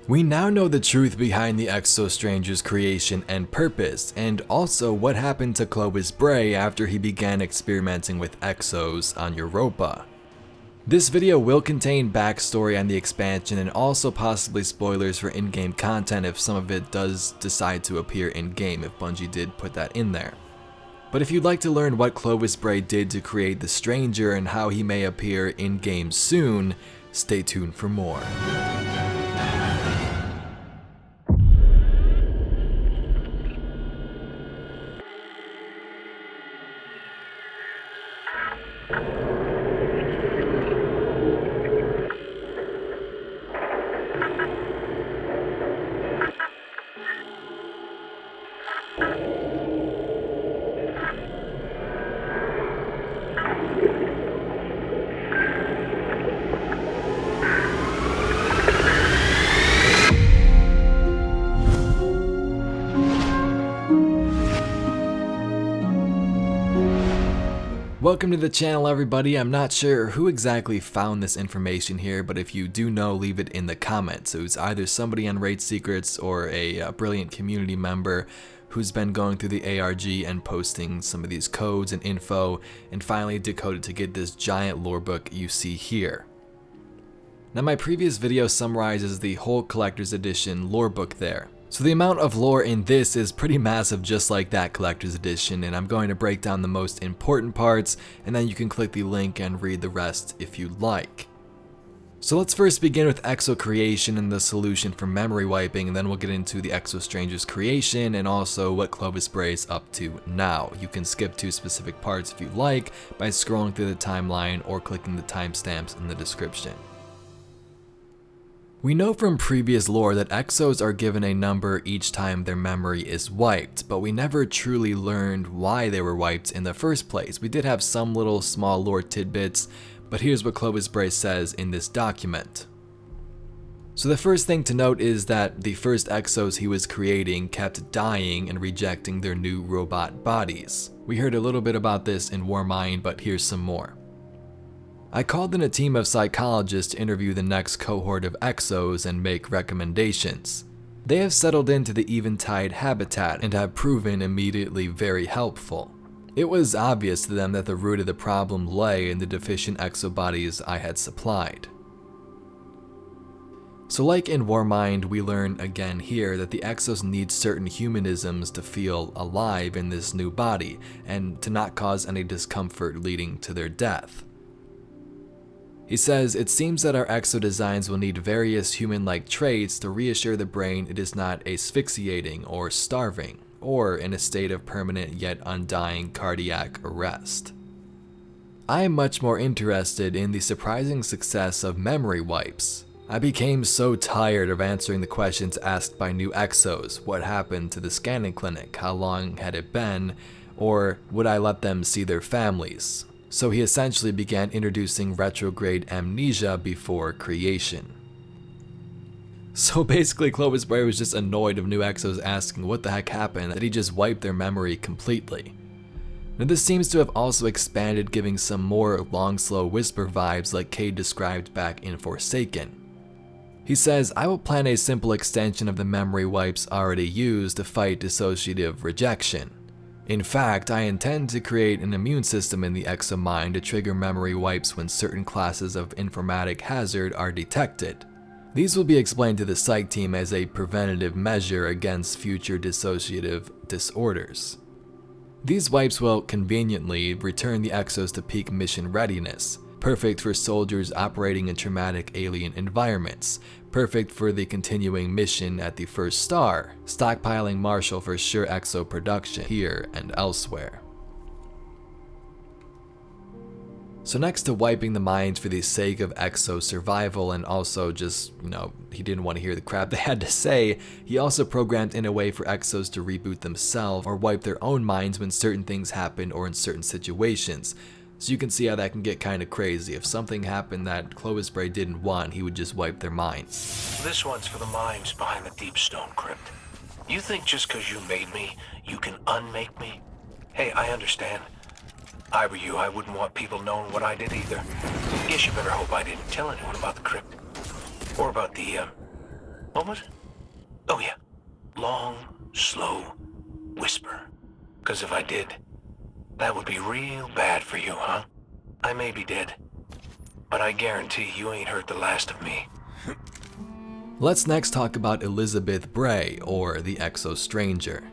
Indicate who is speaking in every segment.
Speaker 1: We now know the truth behind the Exo Stranger's creation and purpose, and also what happened to Clovis Bray after he began experimenting with Exos on Europa. This video will contain backstory on the expansion and also possibly spoilers for in-game content if some of it does decide to appear in-game, if Bungie did put that in there. But if you'd like to learn what Clovis Bray did to create the Stranger and how he may appear in-game soon, stay tuned for more. Welcome to the channel, everybody. I'm not sure who exactly found this information here, but if you do know, leave it in the comments. It was either somebody on Raid Secrets or a brilliant community member who's been going through the ARG and posting some of these codes and info and finally decoded to get this giant lore book you see here. Now, my previous video summarizes the whole collector's edition lore book there. So the amount of lore in this is pretty massive, just like that collector's edition, and I'm going to break down the most important parts, and then you can click the link and read the rest if you'd like. So let's first begin with Exo creation and the solution for memory wiping, and then we'll get into the Exo Stranger's creation and also what Clovis Bray is up to now. You can skip to specific parts if you like by scrolling through the timeline or clicking the timestamps in the description. We know from previous lore that Exos are given a number each time their memory is wiped, but we never truly learned why they were wiped in the first place. We did have some little small lore tidbits, but here's what Clovis Bray says in this document. So the first thing to note is that the first Exos he was creating kept dying and rejecting their new robot bodies. We heard a little bit about this in Warmind, but here's some more. I called in a team of psychologists to interview the next cohort of Exos and make recommendations. They have settled into the Eventide habitat and have proven immediately very helpful. It was obvious to them that the root of the problem lay in the deficient exobodies I had supplied. So like in Warmind, we learn again here that the Exos need certain humanisms to feel alive in this new body and to not cause any discomfort leading to their death. He says, it seems that our exo designs will need various human-like traits to reassure the brain it is not asphyxiating or starving, or in a state of permanent yet undying cardiac arrest. I am much more interested in the surprising success of memory wipes. I became so tired of answering the questions asked by new exos. What happened to the scanning clinic? How long had it been? Or would I let them see their families? So he essentially began introducing retrograde amnesia before creation. So basically Clovis Bray was just annoyed of new Exos asking what the heck happened, that he just wiped their memory completely. Now this seems to have also expanded, giving some more long slow whisper vibes like Cade described back in Forsaken. He says, I will plan a simple extension of the memory wipes already used to fight dissociative rejection. In fact, I intend to create an immune system in the Exo mind to trigger memory wipes when certain classes of informatic hazard are detected. These will be explained to the psych team as a preventative measure against future dissociative disorders. These wipes will conveniently return the Exos to peak mission readiness, perfect for soldiers operating in traumatic alien environments, perfect for the continuing mission at the first star, stockpiling Marshall for sure Exo production here and elsewhere. So next to wiping the minds for the sake of Exo survival and also just, he didn't want to hear the crap they had to say, he also programmed in a way for Exos to reboot themselves or wipe their own minds when certain things happen or in certain situations. So you can see how that can get kind of crazy. If something happened that Clovis Bray didn't want, he would just wipe their minds.
Speaker 2: This one's for the minds behind the Deep Stone Crypt. You think just because you made me, you can unmake me? Hey, I understand. I were you, I wouldn't want people knowing what I did either. Guess you better hope I didn't tell anyone about the crypt. Or about the What was it? Oh yeah. Long, slow whisper. 'Cause if I did, that would be real bad for you, huh? I may be dead, but I guarantee you ain't heard the last of me.
Speaker 1: Let's next talk about Elizabeth Bray, or the Exo Stranger.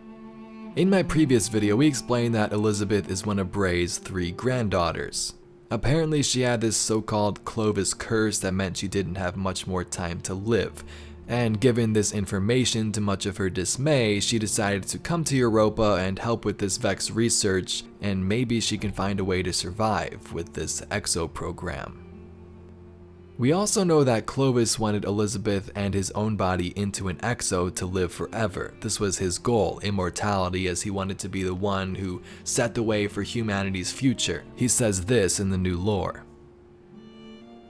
Speaker 1: In my previous video, we explained that Elizabeth is one of Bray's 3 granddaughters. Apparently, she had this so-called Clovis curse that meant she didn't have much more time to live. And given this information, to much of her dismay, she decided to come to Europa and help with this Vex research, and maybe she can find a way to survive with this Exo program. We also know that Clovis wanted Elizabeth and his own body into an Exo to live forever. This was his goal, immortality, as he wanted to be the one who set the way for humanity's future. He says this in the new lore.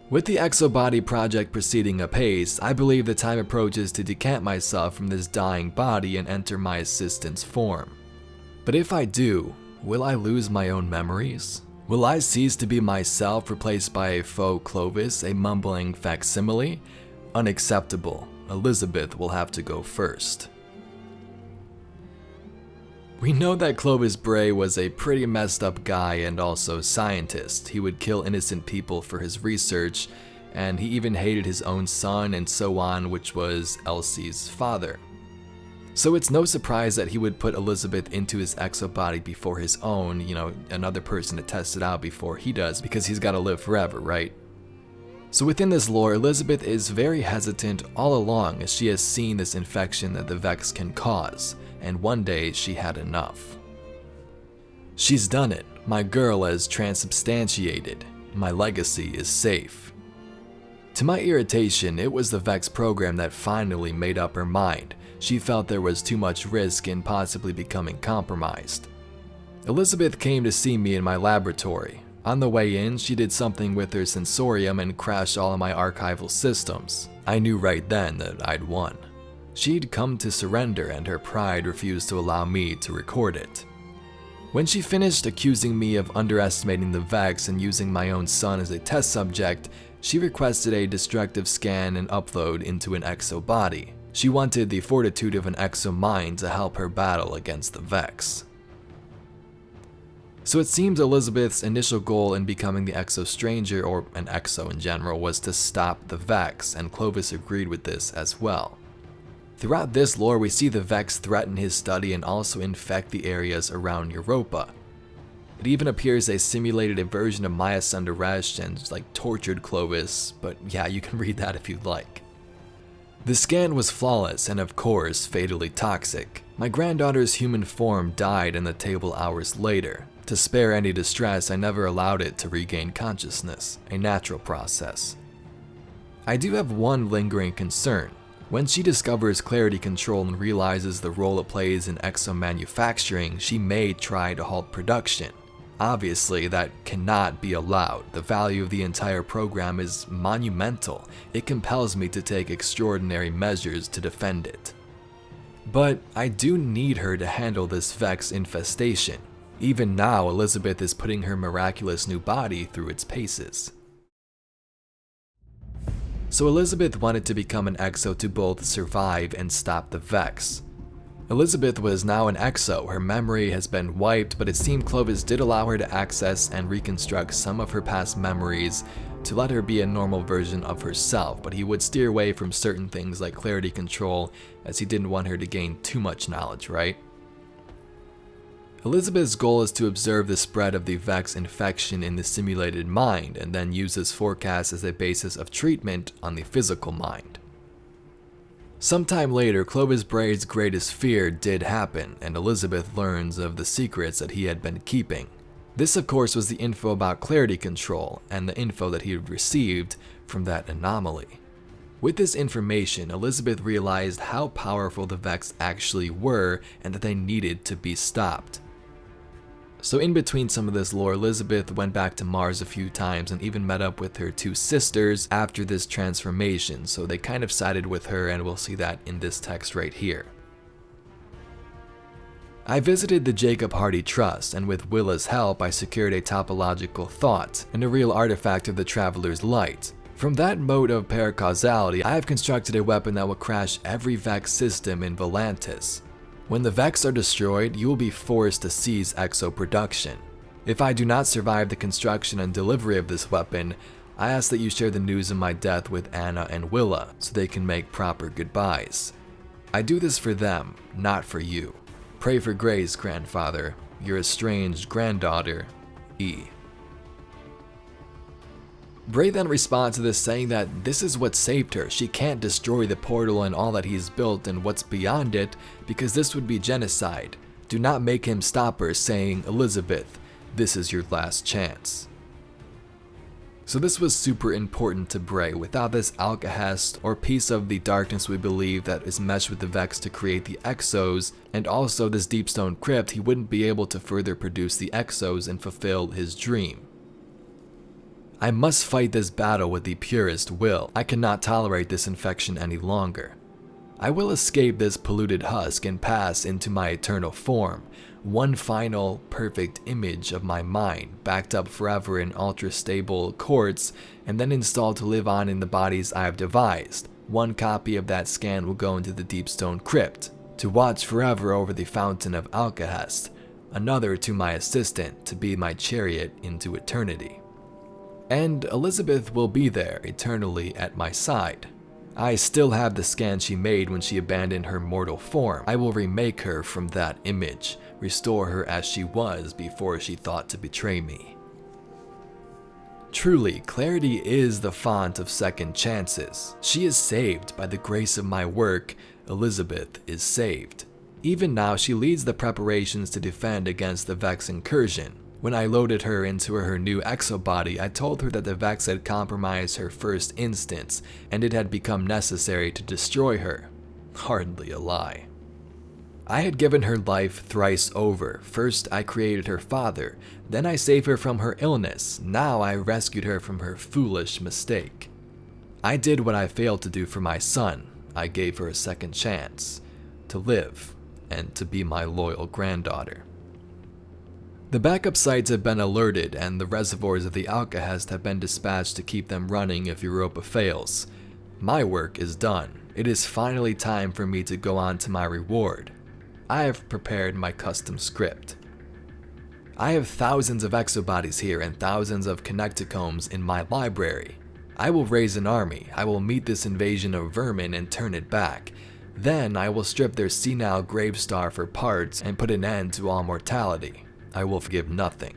Speaker 1: With the Exo Body project proceeding apace, I believe the time approaches to decant myself from this dying body and enter my assistant's form. But if I do, will I lose my own memories? Will I cease to be myself, replaced by a faux Clovis, a mumbling facsimile? Unacceptable. Elizabeth will have to go first. We know that Clovis Bray was a pretty messed up guy and also scientist. He would kill innocent people for his research, and he even hated his own son and so on, which was Elsie's father. So it's no surprise that he would put Elizabeth into his exo body before his own, another person to test it out before he does, because he's got to live forever, right? So within this lore, Elizabeth is very hesitant all along, as she has seen this infection that the Vex can cause, and one day she had enough. She's done it. My girl has transubstantiated. My legacy is safe. To my irritation, it was the Vex program that finally made up her mind. She felt there was too much risk in possibly becoming compromised. Elizabeth came to see me in my laboratory. On the way in, she did something with her sensorium and crashed all of my archival systems. I knew right then that I'd won. She'd come to surrender, and her pride refused to allow me to record it. When she finished accusing me of underestimating the Vex and using my own son as a test subject, she requested a destructive scan and upload into an exo body. She wanted the fortitude of an exo mind to help her battle against the Vex. So it seems Elizabeth's initial goal in becoming the Exo Stranger, or an Exo in general, was to stop the Vex, and Clovis agreed with this as well. Throughout this lore, we see the Vex threaten his study and also infect the areas around Europa. It even appears they simulated a version of Maya Sundaresh and tortured Clovis, but yeah, you can read that if you'd like. The scan was flawless and of course fatally toxic. My granddaughter's human form died in the table hours later. To spare any distress, I never allowed it to regain consciousness, a natural process. I do have one lingering concern. When she discovers clarity control and realizes the role it plays in exo manufacturing, she may try to halt production. Obviously, that cannot be allowed. The value of the entire program is monumental. It compels me to take extraordinary measures to defend it. But I do need her to handle this Vex infestation. Even now, Elizabeth is putting her miraculous new body through its paces. So Elizabeth wanted to become an Exo to both survive and stop the Vex. Elizabeth was now an Exo. Her memory has been wiped, but it seemed Clovis did allow her to access and reconstruct some of her past memories to let her be a normal version of herself, but he would steer away from certain things like clarity control, as he didn't want her to gain too much knowledge, right? Elizabeth's goal is to observe the spread of the Vex infection in the simulated mind, and then use this forecast as a basis of treatment on the physical mind. Sometime later, Clovis Bray's greatest fear did happen, and Elizabeth learns of the secrets that he had been keeping. This, of course, was the info about clarity control, and the info that he had received from that anomaly. With this information, Elizabeth realized how powerful the Vex actually were, and that they needed to be stopped. So in between some of this lore, Elizabeth went back to Mars a few times and even met up with her 2 sisters after this transformation, so they kind of sided with her, and we'll see that in this text right here. I visited the Jacob Hardy Trust, and with Willa's help I secured a topological thought and a real artifact of the Traveler's Light. From that mode of paracausality, I have constructed a weapon that will crash every Vex system in Volantis. When the Vex are destroyed, you will be forced to cease Exo production. If I do not survive the construction and delivery of this weapon, I ask that you share the news of my death with Anna and Willa so they can make proper goodbyes. I do this for them, not for you. Pray for grace, grandfather. Your estranged granddaughter, E. Bray then responds to this saying that this is what saved her. She can't destroy the portal and all that he's built and what's beyond it because this would be genocide. Do not make him stop her, saying, Elizabeth, this is your last chance. So this was super important to Bray. Without this alkahest or piece of the darkness we believe that is meshed with the Vex to create the Exos, and also this deep stone crypt, he wouldn't be able to further produce the Exos and fulfill his dream. I must fight this battle with the purest will. I cannot tolerate this infection any longer. I will escape this polluted husk and pass into my eternal form, one final perfect image of my mind, backed up forever in ultra-stable quartz, and then installed to live on in the bodies I have devised. One copy of that scan will go into the deep stone crypt, to watch forever over the fountain of Alkahest, another to my assistant, to be my chariot into eternity. And Elizabeth will be there eternally at my side. I still have the scan she made when she abandoned her mortal form. I will remake her from that image, restore her as she was before she thought to betray me. Truly, clarity is the font of second chances. She is saved by the grace of my work. Elizabeth is saved. Even now, she leads the preparations to defend against the Vex incursion. When I loaded her into her new exo body, I told her that the Vex had compromised her first instance, and it had become necessary to destroy her. Hardly a lie. I had given her life thrice over. First, I created her father. Then I saved her from her illness. Now I rescued her from her foolish mistake. I did what I failed to do for my son. I gave her a second chance to live and to be my loyal granddaughter. The backup sites have been alerted, and the reservoirs of the Alkahest have been dispatched to keep them running if Europa fails. My work is done. It is finally time for me to go on to my reward. I have prepared my custom script. I have thousands of exobodies here and thousands of connecticombs in my library. I will raise an army. I will meet this invasion of vermin and turn it back. Then I will strip their senile gravestar for parts and put an end to all mortality. I will forgive nothing.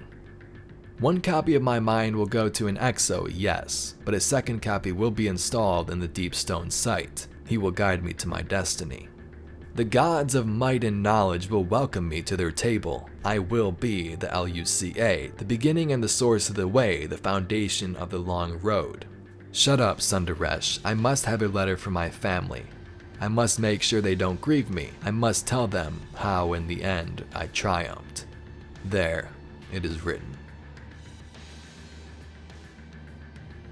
Speaker 1: One copy of my mind will go to an Exo, yes, but a second copy will be installed in the Deep Stone site. He will guide me to my destiny. The gods of might and knowledge will welcome me to their table. I will be the LUCA, the beginning and the source of the way, the foundation of the long road. Shut up, Sundaresh. I must have a letter for my family. I must make sure they don't grieve me. I must tell them how in the end I triumphed. There, it is written.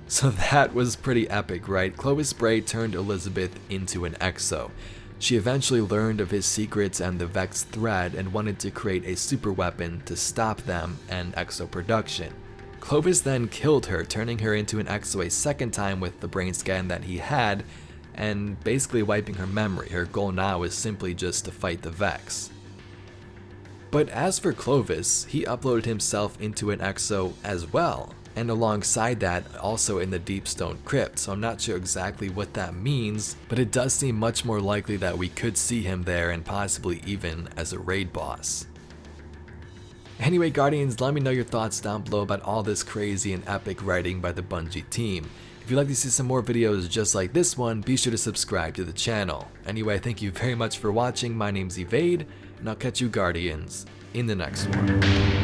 Speaker 1: So that was pretty epic, right? Clovis Bray turned Elizabeth into an Exo. She eventually learned of his secrets and the Vex thread and wanted to create a super weapon to stop them and Exo production. Clovis then killed her, turning her into an Exo a second time with the brain scan that he had, and basically wiping her memory. Her goal now is simply just to fight the Vex. But as for Clovis, he uploaded himself into an Exo as well, and alongside that also in the Deep Stone Crypt, so I'm not sure exactly what that means, but it does seem much more likely that we could see him there and possibly even as a raid boss. Anyway, Guardians, let me know your thoughts down below about all this crazy and epic writing by the Bungie team. If you'd like to see some more videos just like this one, be sure to subscribe to the channel. Anyway, thank you very much for watching. My name's Evade, and I'll catch you Guardians in the next one.